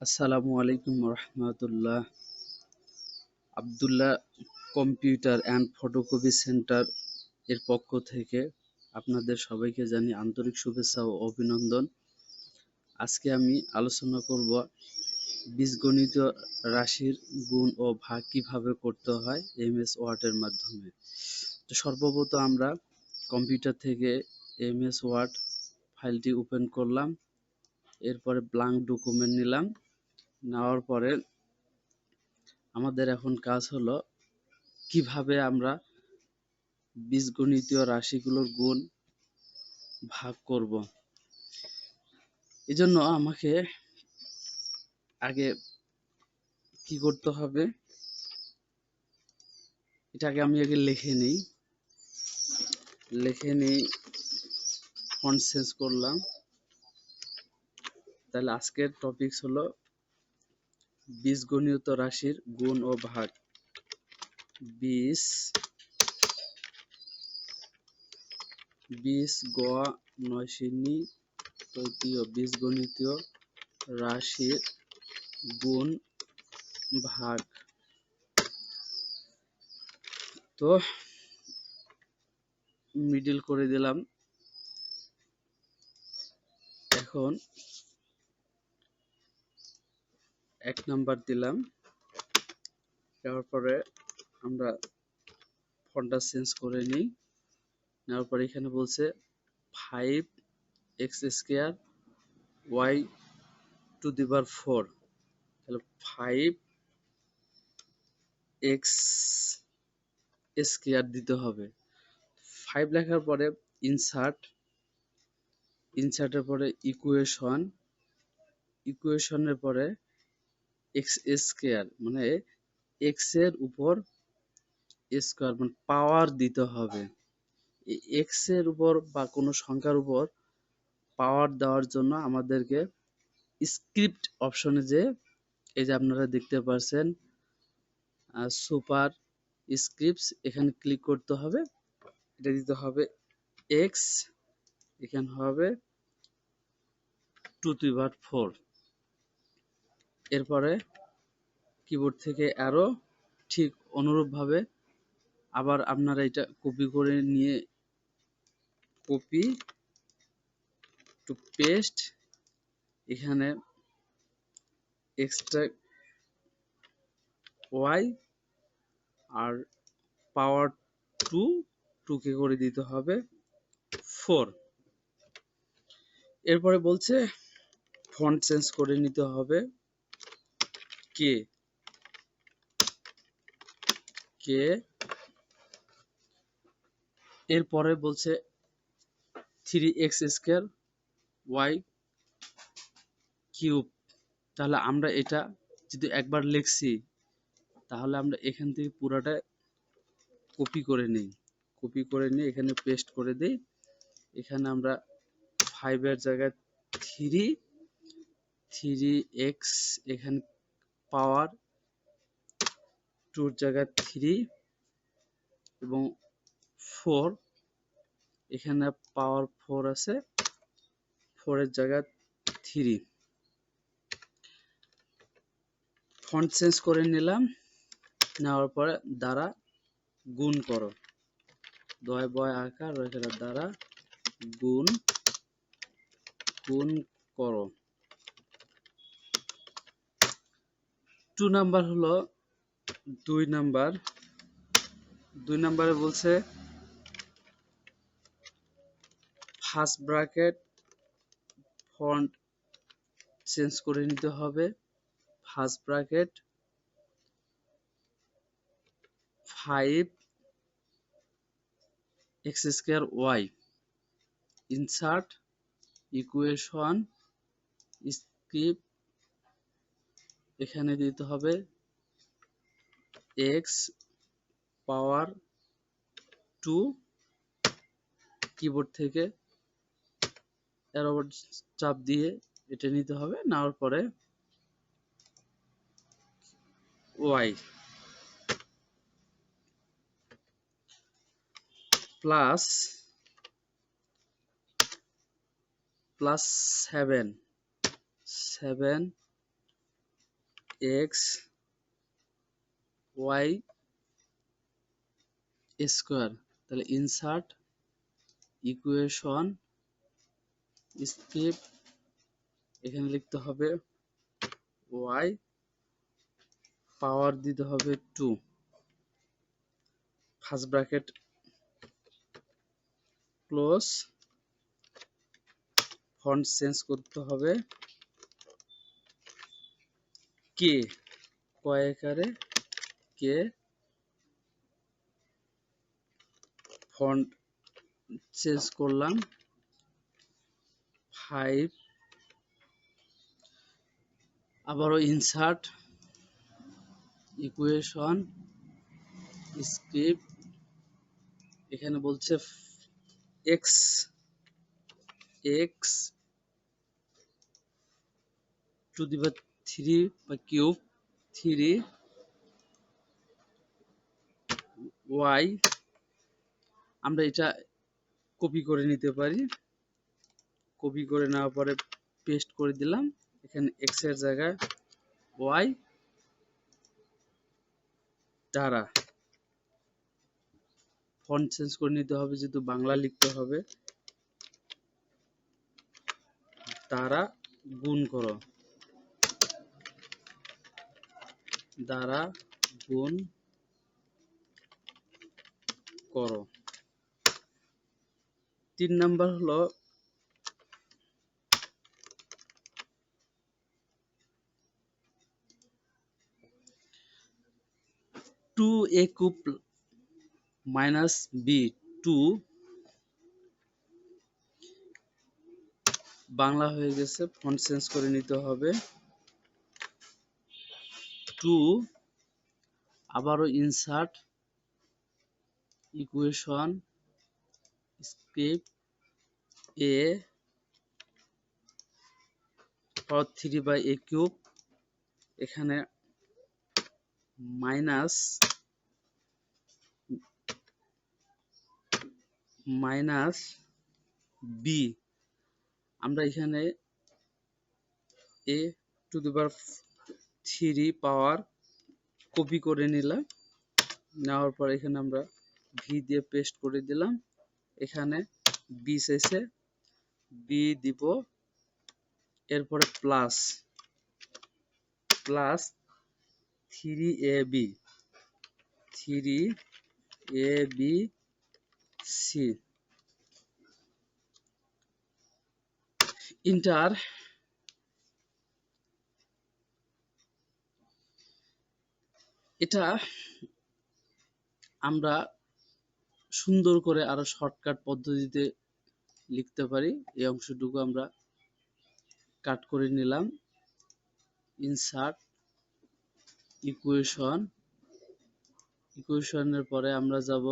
আসসালামু আলাইকুম রহমতুল্লাহ। Abdullah computer and photocopy center এর পক্ষ থেকে আপনাদের সবাইকে জানিয়ে আন্তরিক শুভেচ্ছা ও অভিনন্দন। আজকে আমি আলোচনা করব বীজগণিত রাশির গুণ ও ভাগ কিভাবে করতে হয় এমএস ওয়ার্ডের মাধ্যমে। তো সর্বপ্রথম আমরা কম্পিউটার থেকে এমএস ওয়ার্ড ফাইলটি ওপেন করলাম, এরপরে ব্ল্যাঙ্ক ডকুমেন্ট নিলাম। নেওয়ার পরে আমাদের এখন কাজ হলো কিভাবে আমরা বীজগণিতীয় রাশিগুলোর গুণ ভাগ করব। এজন্য আমাকে আগে কি করতে হবে, এটাকে আমি আগে লিখে নিই ফন্ট চেঞ্জ করলাম। তাহলে আজকের টপিকস হলো বীজগণিত রাশির গুণ ও ভাগ। গ 9 তৃতীয় বীজগণিতীয় রাশির গুণ ভাগ। তো মিডল করে দিলাম। এখন 1 নাম্বার দিলাম, তারপরে আমরা ফন্টটা চেঞ্জ করে নিই। নেওয়ার পরে এখানে বলছে 5x² y⁴, তাহলে 5x² দিতে হবে। 5 লেখার পরে ইনসার্টের পরে ইকুয়েশনের পরে x² মানে x এর উপর স্কয়ার মানে পাওয়ার দিতে হবে। এই x এর উপর বা কোনো সংখ্যার উপর পাওয়ার দেওয়ার জন্য আমাদেরকে স্ক্রিপ্ট অপশনে যে এই যে আপনারা দেখতে পাচ্ছেন সুপার স্ক্রিপ্টস, এখানে ক্লিক করতে হবে। এটা দিতে হবে x, এখানে হবে 2⁴। এরপরে কিবোর্ড থেকে অ্যারো, ঠিক অনুরূপভাবে আবার আপনারা এটা কপি করে নিয়ে কপি টু পেস্ট, এখানে এক্সট্রা ওয়াই আর পাওয়ার 2 কে করে দিতে হবে 4। এরপরে বলছে ফন্ট চেঞ্জ করে নিতে হবে কে এরপরে বলছে 3x² y⁴। তাহলে আমরা এটা যদি একবার লিখছি, তাহলে আমরা এখান থেকে পুরাটা কপি করে নিই, এখানে পেস্ট করে দিই। এখানে আমরা 5 এর জায়গায় 3x, এখানে পাওয়ার 2 এর জায়গায় 3 এবং 4, এখানে পাওয়ার 4 আছে, 4 এর জায়গায় 3। ফন্ট চেঞ্জ করে নিলাম। নেওয়ার পরে দ্বারা গুণ করো, দয় বয় আকার দ্বারা গুণ করো। 2 নাম্বার হলো 2 নাম্বারে বলছে ফার্স্ট ব্র্যাকেট ফন্ট চেঞ্জ করে নিতে হবে। First bracket 5x² insert equation script, এখানে দিতে হবে x পাওয়ার 2, কিবোর্ড থেকে অ্যারো চাপ দিয়ে এটা নিতে হবে। নেওয়ার পরে y plus 7 X Y square. তাহলে ইনসার্ট ইকুয়েশন স্কিপ, এখানে লিখতে হবে ওয়াই, পাওয়ার দিতে হবে 2, first bracket close, font change করতে হবে কে, কয়েকারে কে, ফন্ট চেঞ্জ করলাম 5, আবারও ইনসার্ট ইকুয়েশন স্ক্রিপ্ট, এখানে বলছে এক্স এক্স টু দি পাওয়ার 3 বা কিউব 3 ওয়াই, আমরা এটা কপি করে নিতে পারি, কপি করে নেওয়ার পরে পেস্ট করে দিলাম, এখানে এক্স এর জায়গায় ওয়াই দ্বারা, ফন্ট চেঞ্জ করে নিতে হবে যেহেতু বাংলা লিখতে হবে, দ্বারা গুণ করো, দ্বারা গুণ করো। 3 নাম্বার হলো 2a cube minus B, 2 Bangla হয়ে গেছে, ফন্ট চেঞ্জ করে নিতে হবে 2, আবারও insert equation script A power 3 by A cube, এখানে মাইনাস মাইনাস বি, আমরা এখানে এ to the power 3 power copy করে নিলাম, নেওয়ার পর এখানে আমরা ভি দিয়ে পেস্ট করে দিলাম, এখানে বি শেষে বি দিব, এরপরে plus plus 3ab 3abc, inter, এটা আমরা সুন্দর করে আরো শর্টকাট পদ্ধতিতে লিখতে পারি, এই অংশটুকু আমরা কাট করে নিলাম, ইনসার্ট ইকুয়েশন, ইকুয়েশনের পরে আমরা যাব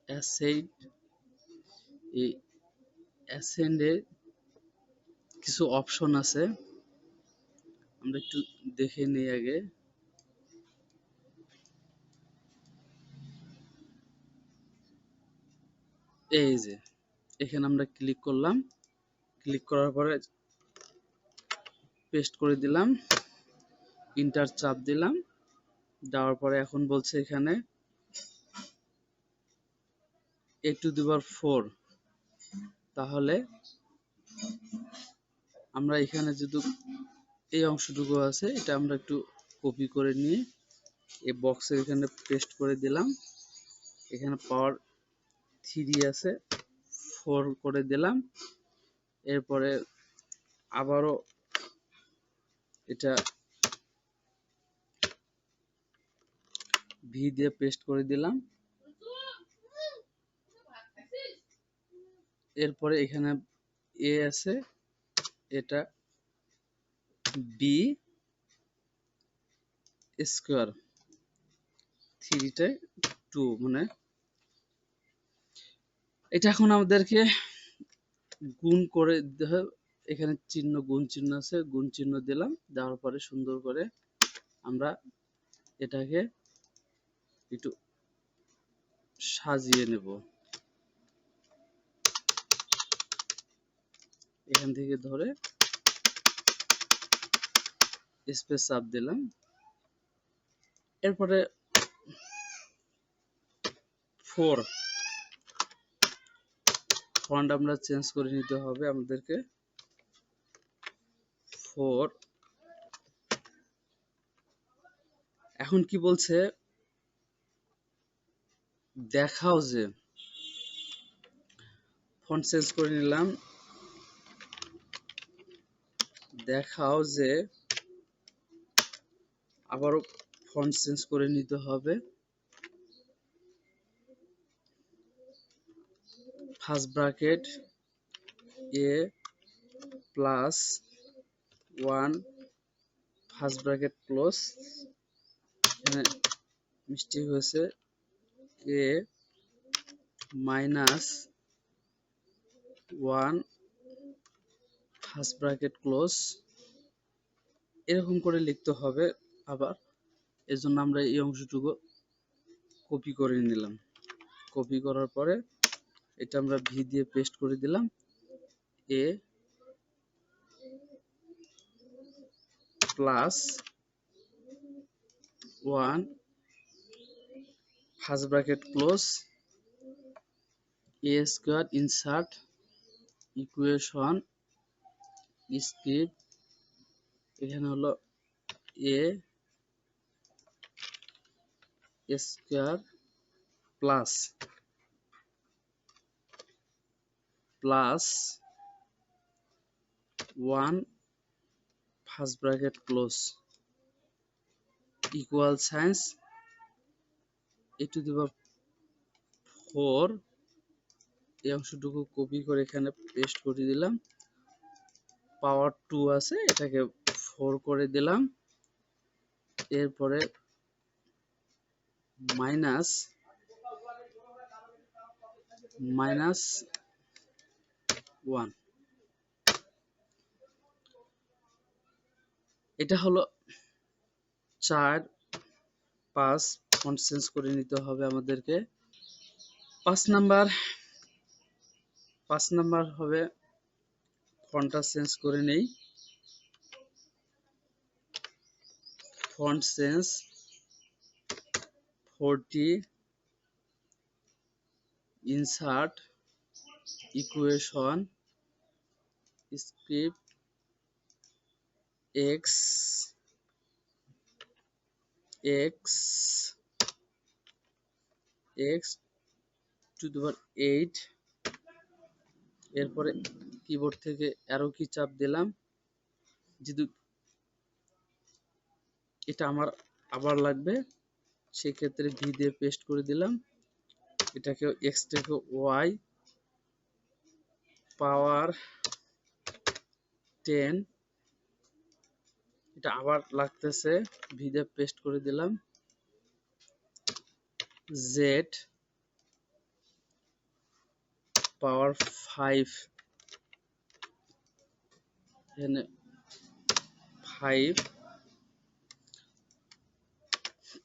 অ্যাসেন্ড, এই অ্যাসেন্ডে কিছু অপশন আছে, আমরা একটু দেখে নিই আগে, এই যে এখানে আমরা ক্লিক করলাম, ক্লিক করার পরে পেস্ট করে দিলাম, ইন্টার চাপ দিলাম, দেওয়ার পরে এখন বলছে এখানে a টু দি পাওয়ার 4, তাহলে আমরা এখানে যদি এই অংশটুকু আছে এটা আমরা একটু কপি করে নিয়ে এই বক্সের এখানে পেস্ট করে দিলাম, এখানে পাওয়ার 3 আছে 4 করে দিলাম, এরপরে আবারও এটা ভি দিয়ে পেস্ট করে দিলাম, এরপরে এখানে এ আছে, এটা বি স্কোয়ার 3 2, মানে এটা এখন আমাদেরকে গুণ করে দিতে হবে, এখানে চিহ্ন গুণ চিহ্ন আছে, গুণ চিহ্ন দিলাম, দেওয়ার পরে সুন্দর করে আমরা এটাকে একটু সাজিয়ে নেব, এখান থেকে ধরে স্পেস চাপ দিলাম। এরপরে 4 ফন্ট আমরা চেঞ্জ করে নিতে হবে আমাদেরকে। 4 এখন কি বলছে, দেখাও যে, ফন্ট চেঞ্জ করে নিলাম। দেখাও যে, আবারও ফন্ট চেঞ্জ করে নিতে হবে। ফার্স্ট ব্র্যাকেট এ প্লাস 1 ফার্স্ট ব্র্যাকেট ক্লোজ, এখানে মিস্টেক হয়েছে, এ মাইনাস 1 ফার্স্ট ব্র্যাকেট ক্লোজ, এরকম করে লিখতে হবে। আবার এর জন্য আমরা এই অংশটুকু কপি করে নিলাম। কপি করার পরে এটা আমরা ভি দিয়ে পেস্ট করে দিলাম। A plus 1 first bracket close, A square insert equation script, এখানে হলো A square plus 1 first bracket close equal সাইন্স এ টু দি পাওয়ার 4, এই অংশটুকু কপি করে এখানে পেস্ট করে দিলাম। পাওয়ার 2 আছে, এটাকে 4 করে দিলাম। এরপরে মাইনাস 1, এটা হলো 4 5 ফন্ট চেঞ্জ করে নিতে হবে আমাদেরকে। 5 নাম্বার হবে, ফন্টটা চেঞ্জ করে নেই। Font change 40 insert equation script X to the power 8, এরপরে কিবোর্ড থেকে অ্যারো কি চাপ দিলাম। যেহেতু এটা আমার আবার লাগবে, সেক্ষেত্রে ভি দিয়ে পেস্ট করে দিলাম। এটাকে এক্স থেকে ওয়াই পাওয়ার 10, এটা আবার লাগতেছে, ভি দিয়ে পেস্ট করে দিলাম। জেড পাওয়ার 5, এখানে 5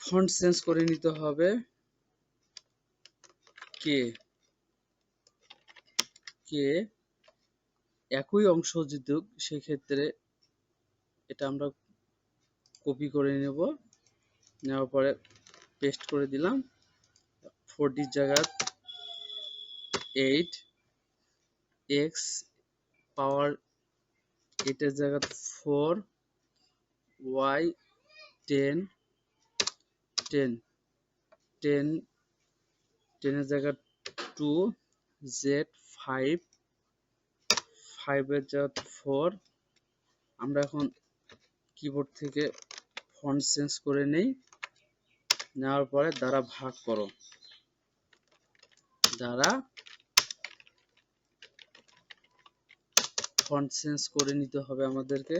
ফন্ট চেঞ্জ করে নিতে হবে। কে একই অংশ যদি সেক্ষেত্রে এটা আমরা কপি করে নেব। নেওয়ার পরে পেস্ট করে দিলাম। 40 জায়গা 8, এক্স পাওয়ার 8 এর জায়গা 4, ওয়াই 10 10 এর জায়গা 2, জেড 5 এর জায়গা 4। আমরা এখন কিবোর্ড থেকে ফন্ট চেঞ্জ করে নেই। নেওয়ার পরে দ্বারা ভাগ করো, দ্বারা ফন্ট চেঞ্জ করে নিতে হবে আমাদেরকে।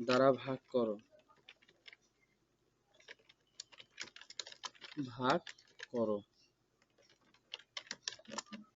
দ্বারা ভাগ করো।